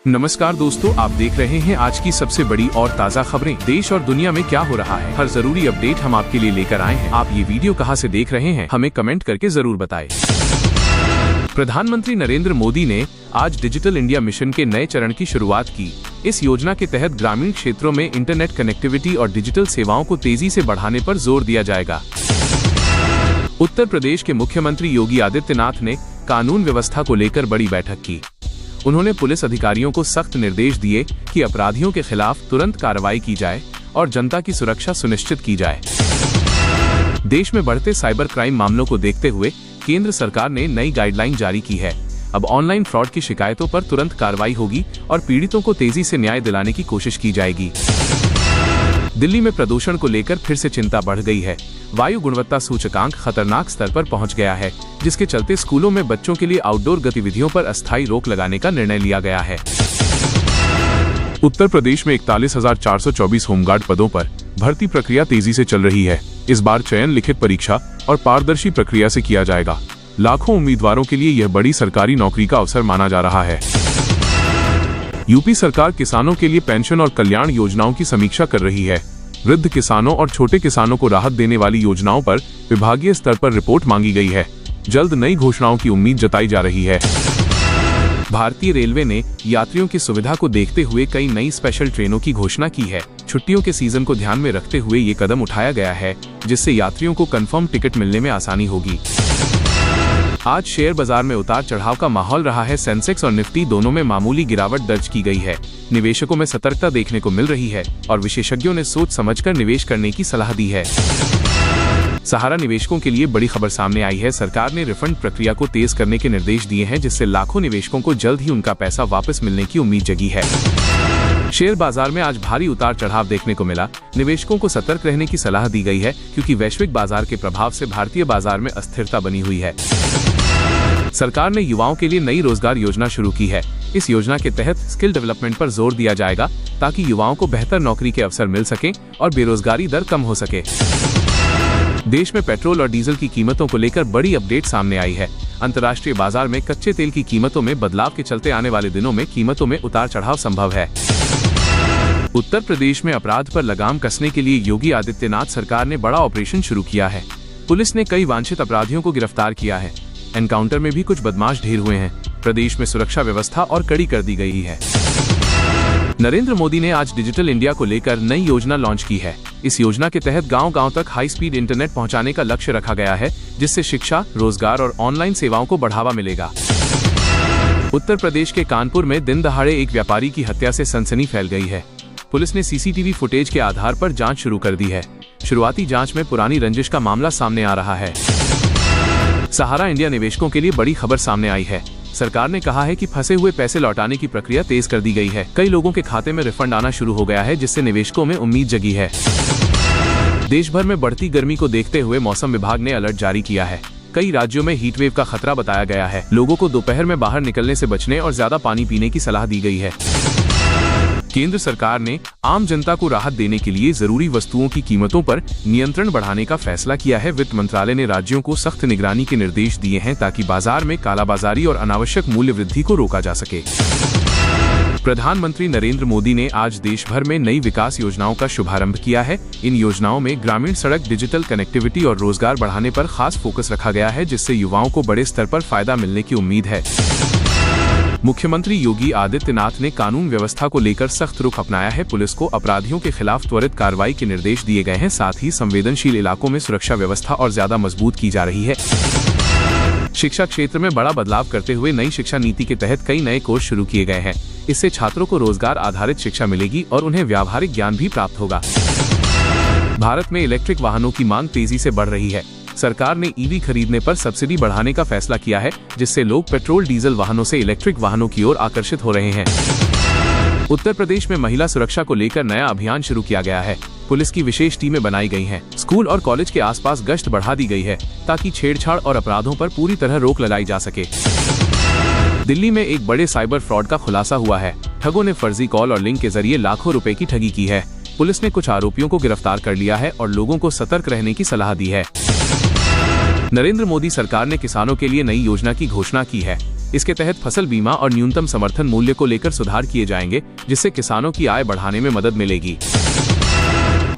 नमस्कार दोस्तों, आप देख रहे हैं आज की सबसे बड़ी और ताज़ा खबरें। देश और दुनिया में क्या हो रहा है, हर जरूरी अपडेट हम आपके लिए लेकर आए हैं। आप ये वीडियो कहां से देख रहे हैं, हमें कमेंट करके जरूर बताएं। प्रधानमंत्री नरेंद्र मोदी ने आज डिजिटल इंडिया मिशन के नए चरण की शुरुआत की। इस योजना के तहत ग्रामीण क्षेत्रों में इंटरनेट कनेक्टिविटी और डिजिटल सेवाओं को तेजी से बढ़ाने पर जोर दिया जाएगा। उत्तर प्रदेश के मुख्यमंत्री योगी आदित्यनाथ ने कानून व्यवस्था को लेकर बड़ी बैठक की। उन्होंने पुलिस अधिकारियों को सख्त निर्देश दिए कि अपराधियों के खिलाफ तुरंत कार्रवाई की जाए और जनता की सुरक्षा सुनिश्चित की जाए। देश में बढ़ते साइबर क्राइम मामलों को देखते हुए केंद्र सरकार ने नई गाइडलाइन जारी की है। अब ऑनलाइन फ्रॉड की शिकायतों पर तुरंत कार्रवाई होगी और पीड़ितों को तेजी से न्याय दिलाने की कोशिश की जाएगी। दिल्ली में प्रदूषण को लेकर फिर से चिंता बढ़ गई है। वायु गुणवत्ता सूचकांक खतरनाक स्तर पर पहुंच गया है, जिसके चलते स्कूलों में बच्चों के लिए आउटडोर गतिविधियों पर अस्थायी रोक लगाने का निर्णय लिया गया है। उत्तर प्रदेश में 41,424 होमगार्ड पदों पर भर्ती प्रक्रिया तेजी से चल रही है। इस बार चयन लिखित परीक्षा और पारदर्शी प्रक्रिया से किया जाएगा। लाखों उम्मीदवारों के लिए यह बड़ी सरकारी नौकरी का अवसर माना जा रहा है। यूपी सरकार किसानों के लिए पेंशन और कल्याण योजनाओं की समीक्षा कर रही है। वृद्ध किसानों और छोटे किसानों को राहत देने वाली योजनाओं पर विभागीय स्तर पर रिपोर्ट मांगी गई है। जल्द नई घोषणाओं की उम्मीद जताई जा रही है। भारतीय रेलवे ने यात्रियों की सुविधा को देखते हुए कई नई स्पेशल ट्रेनों की घोषणा की है। छुट्टियों के सीजन को ध्यान में रखते हुए ये कदम उठाया गया है, जिससे यात्रियों को कंफर्म टिकट मिलने में आसानी होगी। आज शेयर बाजार में उतार चढ़ाव का माहौल रहा है। सेंसेक्स और निफ्टी दोनों में मामूली गिरावट दर्ज की गई है। निवेशकों में सतर्कता देखने को मिल रही है और विशेषज्ञों ने सोच समझकर निवेश करने की सलाह दी है। सहारा निवेशकों के लिए बड़ी खबर सामने आई है। सरकार ने रिफंड प्रक्रिया को तेज करने के निर्देश दिए हैं, जिससे लाखों निवेशकों को जल्द ही उनका पैसा वापस मिलने की उम्मीद जगी है। शेयर बाजार में आज भारी उतार चढ़ाव देखने को मिला। निवेशकों को सतर्क रहने की सलाह दी गई है, क्योंकि वैश्विक बाजार के प्रभाव से भारतीय बाजार में अस्थिरता बनी हुई है। सरकार ने युवाओं के लिए नई रोजगार योजना शुरू की है। इस योजना के तहत स्किल डेवलपमेंट पर जोर दिया जाएगा, ताकि युवाओं को बेहतर नौकरी के अवसर मिल सकें और बेरोजगारी दर कम हो सके। देश में पेट्रोल और डीजल की कीमतों को लेकर बड़ी अपडेट सामने आई है। अंतर्राष्ट्रीय बाजार में कच्चे तेल की कीमतों में बदलाव के चलते आने वाले दिनों में कीमतों में उतार चढ़ाव संभव है। उत्तर प्रदेश में अपराध पर लगाम कसने के लिए योगी आदित्यनाथ सरकार ने बड़ा ऑपरेशन शुरू किया है। पुलिस ने कई वांछित अपराधियों को गिरफ्तार किया है। एनकाउंटर में भी कुछ बदमाश ढेर हुए हैं। प्रदेश में सुरक्षा व्यवस्था और कड़ी कर दी गई है। नरेंद्र मोदी ने आज डिजिटल इंडिया को लेकर नई योजना लॉन्च की है। इस योजना के तहत गांव-गांव तक हाई स्पीड इंटरनेट पहुंचाने का लक्ष्य रखा गया है, जिससे शिक्षा, रोजगार और ऑनलाइन सेवाओं को बढ़ावा मिलेगा। उत्तर प्रदेश के कानपुर में दिन दहाड़े एक व्यापारी की हत्या से सनसनी फैल गई है। पुलिस ने सीसीटीवी फुटेज के आधार पर जांच शुरू कर दी है। शुरुआती जांच में पुरानी रंजिश का मामला सामने आ रहा है। सहारा इंडिया निवेशकों के लिए बड़ी खबर सामने आई है। सरकार ने कहा है कि फंसे हुए पैसे लौटाने की प्रक्रिया तेज कर दी गई है। कई लोगों के खाते में रिफंड आना शुरू हो गया है, जिससे निवेशकों में उम्मीद जगी है। देश भर में बढ़ती गर्मी को देखते हुए मौसम विभाग ने अलर्ट जारी किया है। कई राज्यों में हीट वेव का खतरा बताया गया है। लोगों को दोपहर में बाहर निकलने से बचने और ज्यादा पानी पीने की सलाह दी गई है। केंद्र सरकार ने आम जनता को राहत देने के लिए जरूरी वस्तुओं की कीमतों पर नियंत्रण बढ़ाने का फैसला किया है। वित्त मंत्रालय ने राज्यों को सख्त निगरानी के निर्देश दिए हैं, ताकि बाजार में कालाबाजारी और अनावश्यक मूल्य वृद्धि को रोका जा सके। प्रधानमंत्री नरेंद्र मोदी ने आज देश भर में नई विकास योजनाओं का शुभारंभ किया है। इन योजनाओं में ग्रामीण सड़क, डिजिटल कनेक्टिविटी और रोजगार बढ़ाने पर खास फोकस रखा गया है, जिससे युवाओं को बड़े स्तर पर फायदा मिलने की उम्मीद है। मुख्यमंत्री योगी आदित्यनाथ ने कानून व्यवस्था को लेकर सख्त रुख अपनाया है। पुलिस को अपराधियों के खिलाफ त्वरित कार्रवाई के निर्देश दिए गए हैं। साथ ही संवेदनशील इलाकों में सुरक्षा व्यवस्था और ज्यादा मजबूत की जा रही है। शिक्षा क्षेत्र में बड़ा बदलाव करते हुए नई शिक्षा नीति के तहत कई नए कोर्स शुरू किए गए हैं। इससे छात्रों को रोजगार आधारित शिक्षा मिलेगी और उन्हें व्यावहारिक ज्ञान भी प्राप्त होगा। भारत में इलेक्ट्रिक वाहनों की मांग तेजी से बढ़ रही है। सरकार ने ईवी खरीदने पर सब्सिडी बढ़ाने का फैसला किया है, जिससे लोग पेट्रोल डीजल वाहनों से इलेक्ट्रिक वाहनों की ओर आकर्षित हो रहे हैं। उत्तर प्रदेश में महिला सुरक्षा को लेकर नया अभियान शुरू किया गया है। पुलिस की विशेष टीमें बनाई गई हैं। स्कूल और कॉलेज के आसपास गश्त बढ़ा दी गई है, ताकि छेड़छाड़ और अपराधों पर पूरी तरह रोक लगाई जा सके। दिल्ली में एक बड़े साइबर फ्रॉड का खुलासा हुआ है। ठगों ने फर्जी कॉल और लिंक के जरिए लाखों रुपए की ठगी की है। पुलिस ने कुछ आरोपियों को गिरफ्तार कर लिया है और लोगों को सतर्क रहने की सलाह दी है। नरेंद्र मोदी सरकार ने किसानों के लिए नई योजना की घोषणा की है। इसके तहत फसल बीमा और न्यूनतम समर्थन मूल्य को लेकर सुधार किए जाएंगे, जिससे किसानों की आय बढ़ाने में मदद मिलेगी।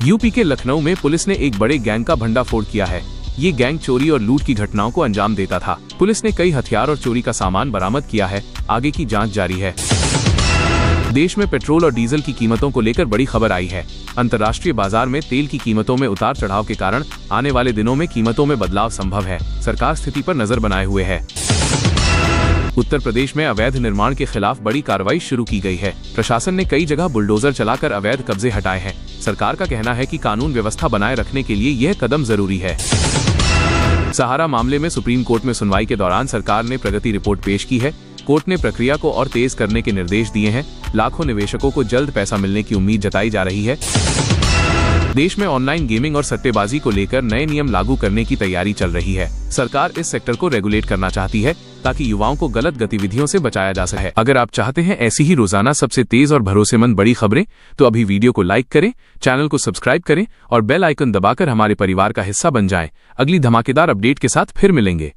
यूपी के लखनऊ में पुलिस ने एक बड़े गैंग का भंडाफोड़ किया है। ये गैंग चोरी और लूट की घटनाओं को अंजाम देता था। पुलिस ने कई हथियार और चोरी का सामान बरामद किया है। आगे की जांच जारी है। देश में पेट्रोल और डीजल की कीमतों को लेकर बड़ी खबर आई है। अंतर्राष्ट्रीय बाजार में तेल की कीमतों में उतार चढ़ाव के कारण आने वाले दिनों में कीमतों में बदलाव संभव है। सरकार स्थिति पर नजर बनाए हुए है। उत्तर प्रदेश में अवैध निर्माण के खिलाफ बड़ी कार्रवाई शुरू की गई है। प्रशासन ने कई जगह बुलडोजर चलाकर अवैध कब्जे हटाए हैं। सरकार का कहना है कि कानून व्यवस्था बनाए रखने के लिए यह कदम जरूरी है। सहारा मामले में सुप्रीम कोर्ट में सुनवाई के दौरान सरकार ने प्रगति रिपोर्ट पेश की है। कोर्ट ने प्रक्रिया को और तेज करने के निर्देश दिए हैं। लाखों निवेशकों को जल्द पैसा मिलने की उम्मीद जताई जा रही है। देश में ऑनलाइन गेमिंग और सट्टेबाजी को लेकर नए नियम लागू करने की तैयारी चल रही है। सरकार इस सेक्टर को रेगुलेट करना चाहती है ताकि युवाओं को गलत गतिविधियों से बचाया जा सके। अगर आप चाहते हैं ऐसी ही रोजाना सबसे तेज और भरोसेमंद बड़ी खबरें, तो अभी वीडियो को लाइक करें, चैनल को सब्सक्राइब करें और बेल आइकन दबाकर हमारे परिवार का हिस्सा बन जाएं। अगली धमाकेदार अपडेट के साथ फिर मिलेंगे।